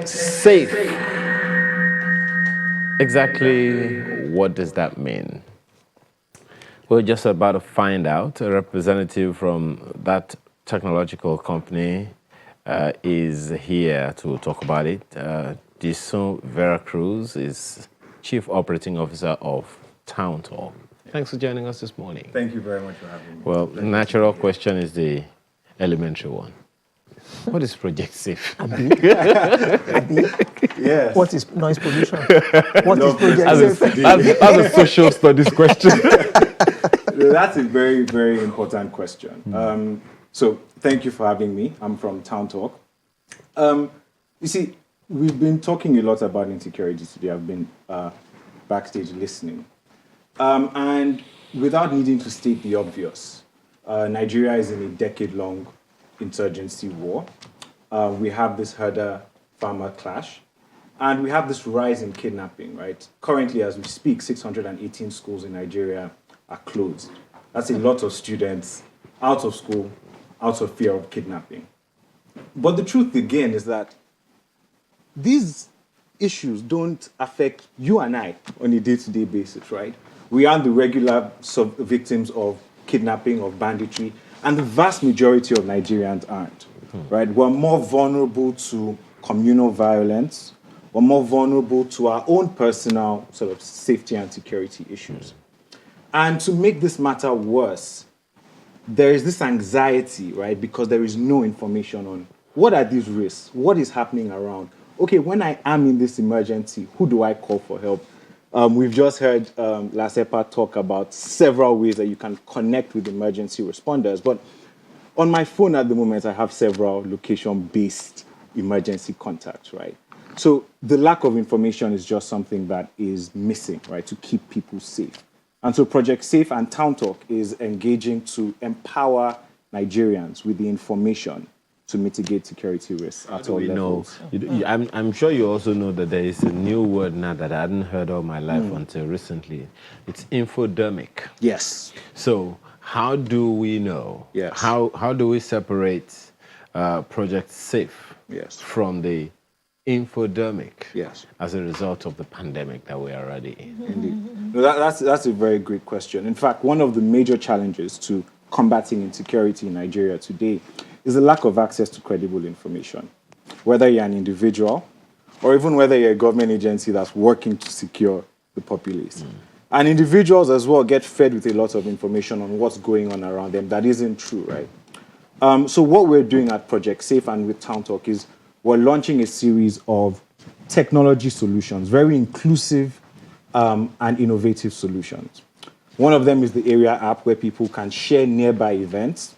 Safe. Exactly what does that mean? We're just about to find out. A representative from that technological company is here to talk about it. Diso Veracruz is Chief Operating Officer of Towntalk. Thanks for joining us this morning. Thank you very much for having me. Well, the natural question is the elementary one. What is Project Safe? Yes. What is noise pollution? What is Project Safe? That's a social studies question. That's a very, very important question. So thank you for having me. I'm from Towntalk. You see, we've been talking a lot about insecurity today. I've been backstage listening. And without needing to state the obvious, Nigeria is in a decade-long insurgency war. We have this herder-farmer clash. And we have this rise in kidnapping, right? Currently, as we speak, 618 schools in Nigeria are closed. That's a lot of students out of school, out of fear of kidnapping. But the truth, again, is that these issues don't affect you and I on a day-to-day basis, right? We are the regular victims of kidnapping, of banditry, and the vast majority of Nigerians aren't, right? We're more vulnerable to communal violence. We're more vulnerable to our own personal sort of safety and security issues. And to make this matter worse, there is this anxiety, right? Because there is no information on what are these risks? What is happening around? Okay, when I am in this emergency, who do I call for help? We've just heard Lasepa talk about several ways that you can connect with emergency responders. But on my phone at the moment, I have several location-based emergency contacts, right? So the lack of information is just something that is missing, right, to keep people safe. And so Project Safe and Towntalk is engaging to empower Nigerians with the information to mitigate security risks at all levels. I'm sure you also know that there is a new word now that I hadn't heard all my life until recently. It's infodemic. Yes. So how do we know? Yes. How do we separate Project Safe from the infodemic as a result of the pandemic that we are already in? Indeed. No, that's a very great question. In fact, one of the major challenges to combating insecurity in Nigeria today is the lack of access to credible information. Whether you're an individual or even whether you're a government agency that's working to secure the populace. And individuals as well get fed with a lot of information on what's going on around them that isn't true, right? So what we're doing at Project Safe and with Towntalk is we're launching a series of technology solutions, very inclusive and innovative solutions. One of them is the Area app where people can share nearby events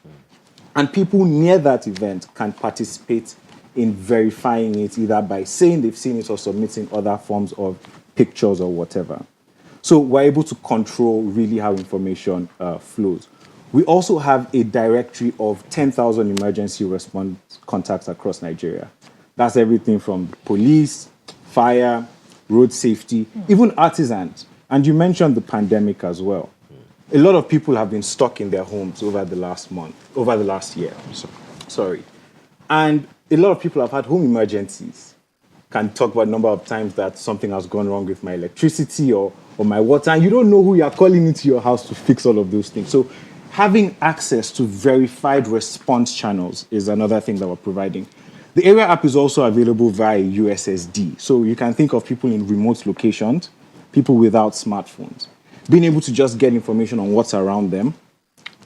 and people near that event can participate in verifying it either by saying they've seen it or submitting other forms of pictures or whatever. So we're able to control really how information flows. We also have a directory of 10,000 emergency response contacts across Nigeria. That's everything from police, fire, road safety, even artisans. And you mentioned the pandemic as well. A lot of people have been stuck in their homes over the last year. Sorry. And a lot of people have had home emergencies. Can talk about the number of times that something has gone wrong with my electricity or my water, and you don't know who you are calling into your house to fix all of those things. So having access to verified response channels is another thing that we're providing. The Area app is also available via USSD. So you can think of people in remote locations, people without smartphones, being able to just get information on what's around them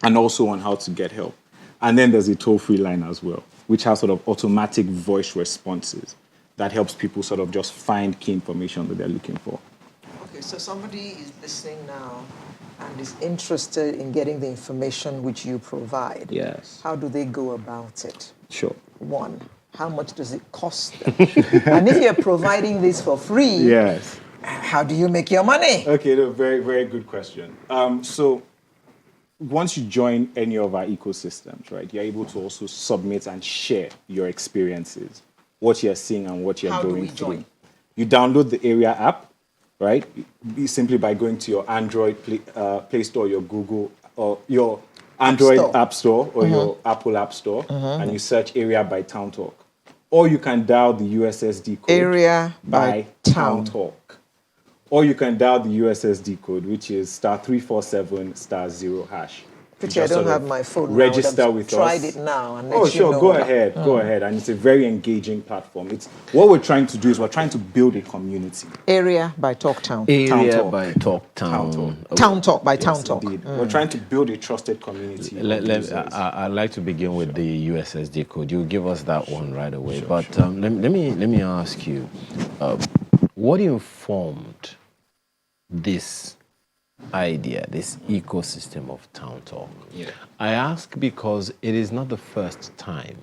and also on how to get help. And then there's a toll-free line as well, which has sort of automatic voice responses that helps people sort of just find key information that they're looking for. Okay, so somebody is listening now and is interested in getting the information which you provide. Yes. How do they go about it? Sure. One, how much does it cost them? And if you're providing this for free, how do you make your money? Okay, no, very, very good question. So once you join any of our ecosystems, right, you're able to also submit and share your experiences, what you're seeing and what you're How do going we through. join? You download the Area app, right? Simply by going to your Android Play Store, your Google, or your Android Store. App Store, or your Apple App Store, and you search Area by Towntalk. Or you can dial the USSD code Area by Town. Towntalk. Or you can dial the USSD code, which is *347*0#. Pity I don't have my phone now. Register I've with tried us. it now and Oh, let you sure. know. Go ahead. Go ahead. And it's a very engaging platform. It's what we're trying to do is we're trying to build a community. Area by Talk Town. Area Talk. by Talk Town Town. Talk. Town Talk by Yes, Town Talk. indeed. We're trying to build a trusted community. of users. I'd like to begin with the USSD code. You give us that one right away. But let me ask you, what informed this idea, this ecosystem of Towntalk? Yeah. I ask because it is not the first time,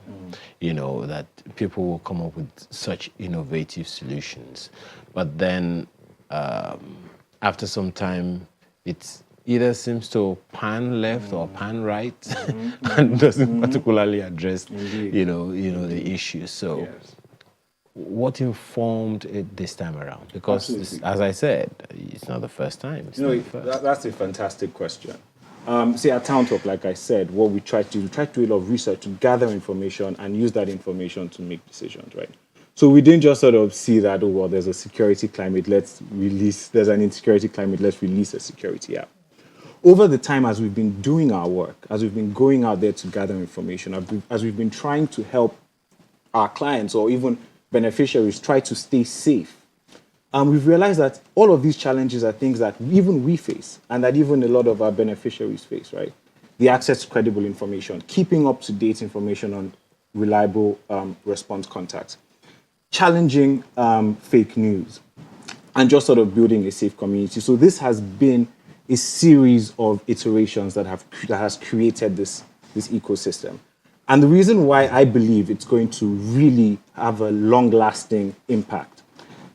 that people will come up with such innovative solutions. But then after some time, it either seems to pan left or pan right and doesn't particularly address, the issue. So Yes. what informed it this time around? Because, Absolutely. as I said, it's not the first time. It's not the first. That's a fantastic question. See, at Towntalk, like I said, what we try to do a lot of research to gather information and use that information to make decisions, right? So we didn't just sort of see that, oh, well, there's a security climate, there's an insecurity climate, let's release a security app. Over the time, as we've been doing our work, as we've been going out there to gather information, as we've been trying to help our clients or even beneficiaries try to stay safe, we've realized that all of these challenges are things that even we face and that even a lot of our beneficiaries face, right? The access to credible information, keeping up to date information on reliable response contacts, challenging fake news, and just sort of building a safe community. So this has been a series of iterations that has created this ecosystem. And the reason why I believe it's going to really have a long-lasting impact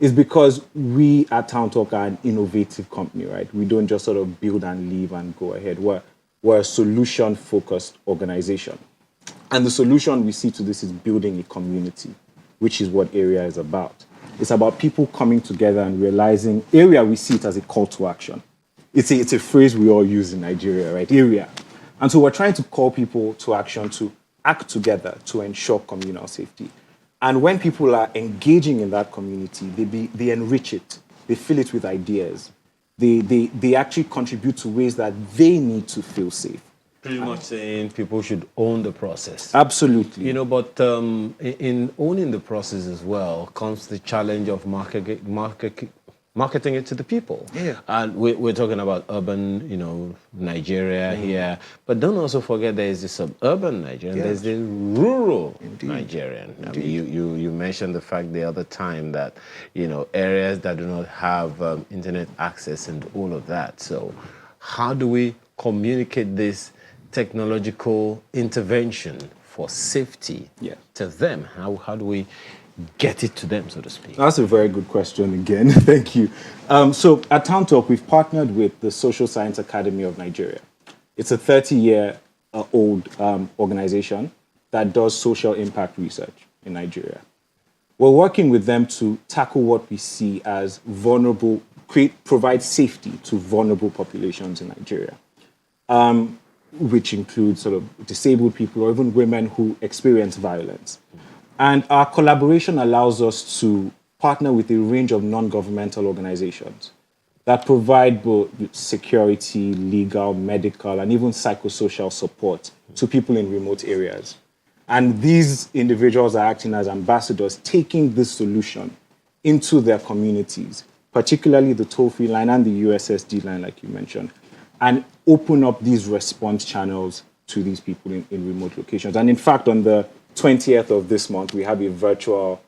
is because we at Towntalk are an innovative company, right? We don't just sort of build and leave and go ahead. We're a solution-focused organization. And the solution we see to this is building a community, which is what Area is about. It's about people coming together and realizing Area, we see it as a call to action. It's a phrase we all use in Nigeria, right? Area. And so we're trying to call people to action to act together to ensure communal safety. And when people are engaging in that community, they enrich it. They fill it with ideas. They actually contribute to ways that they need to feel safe. Pretty much saying people should own the process. Absolutely. But in owning the process as well comes the challenge of marketing it to the people. Yeah. And we're talking about urban, Nigeria here. But don't also forget there is the suburban Nigerian, there's the rural Nigerian. I mean, you mentioned the fact the other time that, areas that do not have internet access and all of that. So how do we communicate this technological intervention for safety to them? How do we get it to them, so to speak? That's a very good question again. Thank you. So at Towntalk, we've partnered with the Social Science Academy of Nigeria. It's a 30-year-old organization that does social impact research in Nigeria. We're working with them to tackle what we see as provide safety to vulnerable populations in Nigeria, which includes sort of disabled people or even women who experience violence. And our collaboration allows us to partner with a range of non-governmental organizations that provide both security, legal, medical, and even psychosocial support to people in remote areas. And these individuals are acting as ambassadors, taking this solution into their communities, particularly the toll-free line and the USSD line, like you mentioned, and open up these response channels to these people in remote locations. And in fact, on the 20th of this month, we have a virtual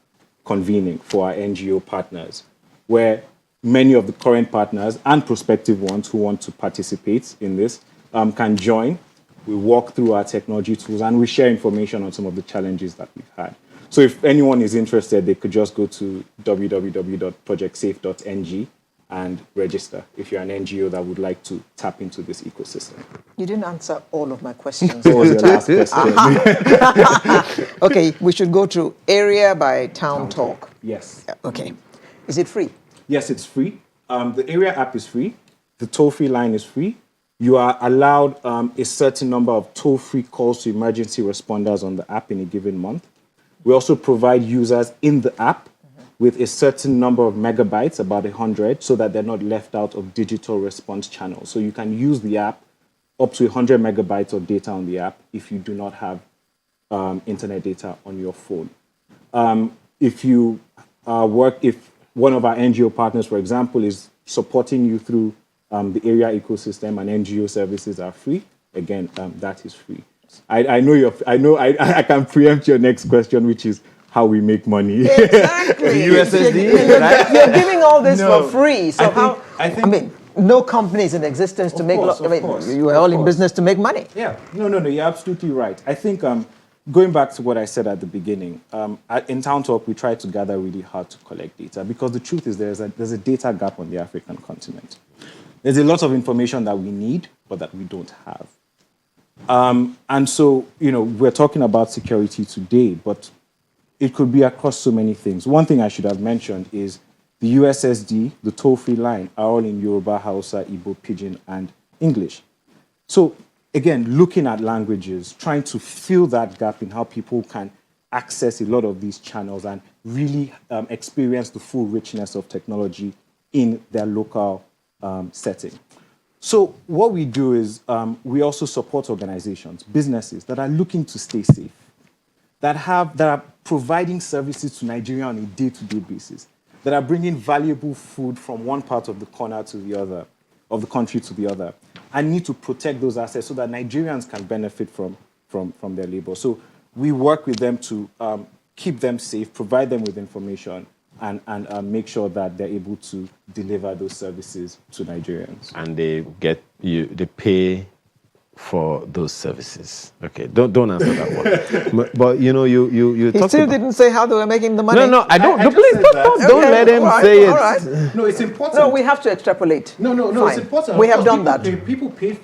convening for our NGO partners, where many of the current partners and prospective ones who want to participate in this can join. We walk through our technology tools and we share information on some of the challenges that we've had. So if anyone is interested, they could just go to www.projectsafe.ng and register if you're an NGO that would like to tap into this ecosystem. You didn't answer all of my questions. What was your last question? Okay, we should go to Area by Towntalk. Yes. Okay. Is it free? Yes, it's free. The Area app is free. The toll-free line is free. You are allowed a certain number of toll-free calls to emergency responders on the app in a given month. We also provide users in the app with a certain number of megabytes, about 100, so that they're not left out of digital response channels. So you can use the app up to 100 megabytes of data on the app if you do not have internet data on your phone. If you if one of our NGO partners, for example, is supporting you through the Area ecosystem and NGO services are free, again, that is free. I can preempt your next question, which is how we make money. Exactly. The USSD, right? You're giving all this No, for free. So I mean, no company is in existence to make. You are all in business to make money. Yeah. No. You're absolutely right. I think going back to what I said at the beginning, in Towntalk, we try to gather really hard to collect data because the truth is there's a data gap on the African continent. There's a lot of information that we need, but that we don't have. And so, we're talking about security today, but it could be across so many things. One thing I should have mentioned is the USSD, the toll-free line, are all in Yoruba, Hausa, Igbo, Pidgin, and English. So, again, looking at languages, trying to fill that gap in how people can access a lot of these channels and really experience the full richness of technology in their local setting. So what we do is we also support organizations, businesses that are looking to stay safe, that are providing services to Nigeria on a day-to-day basis, that are bringing valuable food from one part of the corner to the other, of the country to the other, and need to protect those assets so that Nigerians can benefit from their labor. So we work with them to keep them safe, provide them with information, and make sure that they're able to deliver those services to Nigerians. And they pay for those services. Okay, don't answer that one. But you He still didn't say how they were making the money. No, I don't. Please Don't let him say it. All right. No, it's important. No, we have to extrapolate. No, Fine. it's important. We have done that. People pay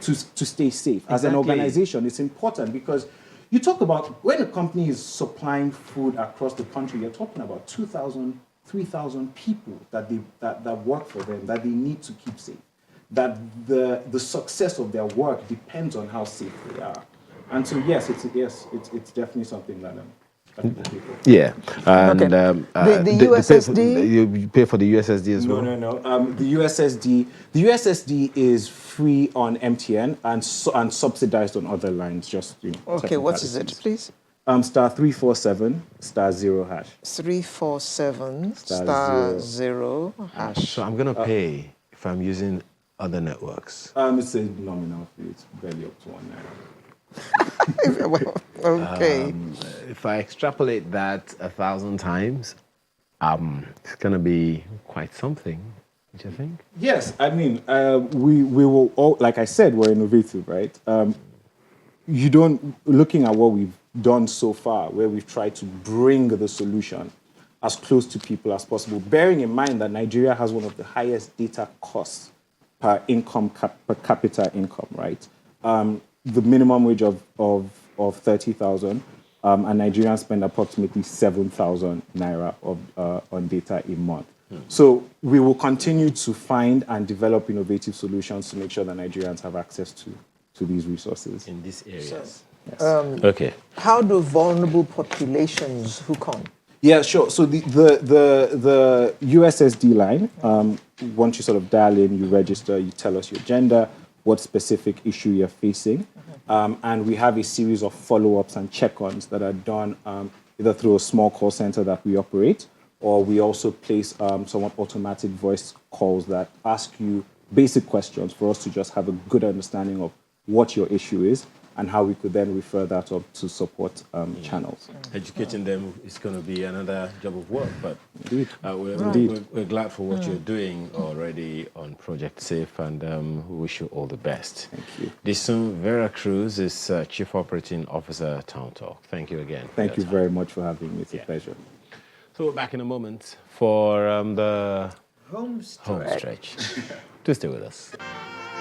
to stay safe. As an organization, it's important because you talk about when a company is supplying food across the country, you're talking about 2,000, 3,000 people that work for them that they need to keep safe. That the success of their work depends on how safe they are. And so yes, it's definitely something that people pay for. Yeah, and the USSD. You pay for the USSD as well. No. The USSD is free on MTN and subsidized on other lines. Okay, what is it, please? Star 347 star 0 hash. 347 star 0 hash. So I'm gonna pay if I'm using other networks. It's a nominal fee. It's barely up to $1. Okay. If I extrapolate that 1,000 times, it's gonna be quite something. Don't you think? Yes, I mean, we will all, like I said, we're innovative, right? Looking at what we've done so far, where we've tried to bring the solution as close to people as possible, bearing in mind that Nigeria has one of the highest data costs per capita income, right? The minimum wage of 30,000, and Nigerians spend approximately 7,000 naira on data a month. So we will continue to find and develop innovative solutions to make sure that Nigerians have access to these resources. In these areas. Yes. Okay. How do vulnerable populations hook on? Yeah, sure. So the USSD line, once you sort of dial in, you register, you tell us your gender, what specific issue you're facing, and we have a series of follow-ups and check-ons that are done either through a small call center that we operate, or we also place somewhat automatic voice calls that ask you basic questions for us to just have a good understanding of what your issue is and how we could then refer that up to support channels. Educating them is going to be another job of work, but Indeed. We're glad for what you're doing already on Project Safe, and we wish you all the best. Thank you. Disun Vera Cruz is Chief Operating Officer at Towntalk. Thank you again. Thank you very much for having me. It's a pleasure. So we're back in a moment for the Home Home stretch. Do stay with us.